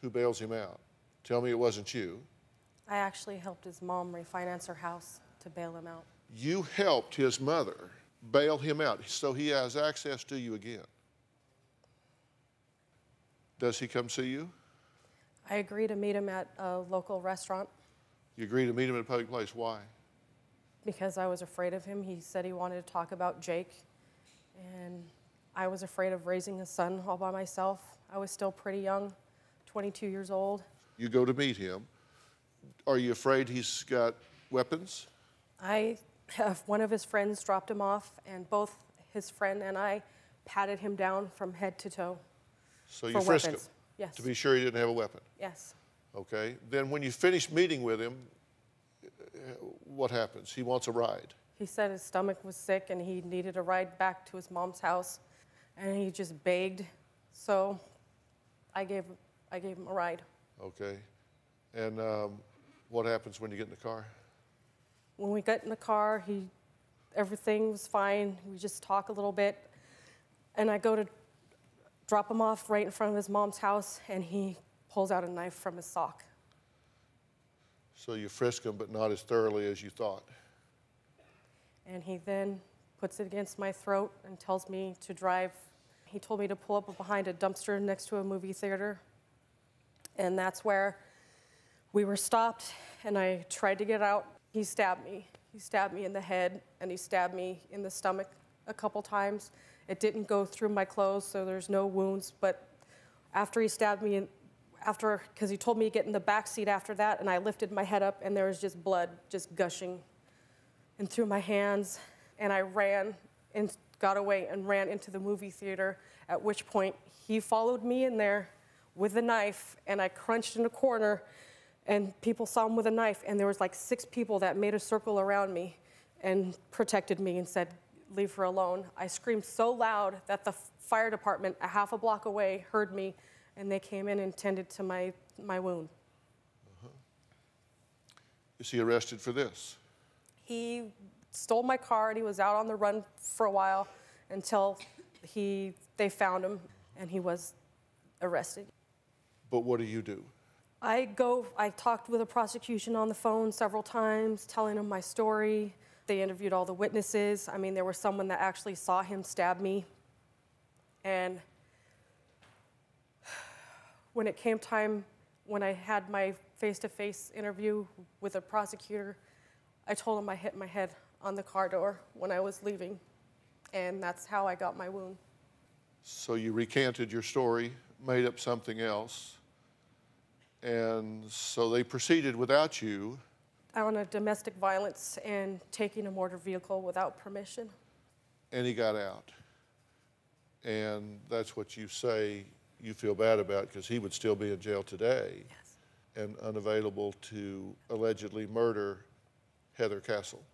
Who bails him out? Tell me it wasn't you. I actually helped his mom refinance her house to bail him out. You helped his mother bail him out, so he has access to you again. Does he come see you? I agreed to meet him at a local restaurant. You agree to meet him in a public place. Why? Because I was afraid of him. He said he wanted to talk about Jake, and I was afraid of raising a son all by myself. I was still pretty young, 22 years old. You go to meet him. Are you afraid he's got weapons? I have one of his friends dropped him off, and both his friend and I patted him down from head to toe. So you frisk him? Yes. To be sure he didn't have a weapon? Yes. Okay. Then when you finish meeting with him, what happens? He wants a ride. He said his stomach was sick and he needed a ride back to his mom's house, and he just begged. So I gave him a ride. Okay. And what happens when you get in the car? When we got in the car, everything was fine. We just talk a little bit, and I go to drop him off right in front of his mom's house, and he pulls out a knife from his sock. So you frisk him, but not as thoroughly as you thought. And he then puts it against my throat and tells me to drive. He told me to pull up behind a dumpster next to a movie theater, and that's where we were stopped, and I tried to get out. He stabbed me. He stabbed me in the head, and he stabbed me in the stomach a couple times. It didn't go through my clothes, so there's no wounds, but after he stabbed me, because he told me to get in the back seat after that, and I lifted my head up, and there was just blood just gushing and through my hands, and I ran and got away and ran into the movie theater, at which point he followed me in there with a knife, and I crunched in a corner, and people saw him with a knife, and there was like 6 people that made a circle around me and protected me and said, "Leave her alone." I screamed so loud that the fire department a half a block away heard me, and they came in and tended to my wound. Is he arrested for this? He stole my car, and he was out on the run for a while until they found him, and he was arrested. But what do you do? I talked with the prosecution on the phone several times, telling them my story. They interviewed all the witnesses. I mean, there was someone that actually saw him stab me. And when it came time, when I had my face-to-face interview with a prosecutor, I told him I hit my head on the car door when I was leaving, and that's how I got my wound. So you recanted your story, made up something else, and so they proceeded without you. On a domestic violence and taking a motor vehicle without permission. And he got out. And that's what you say you feel bad about, because he would still be in jail today. Yes. And unavailable to allegedly murder Heather Castle.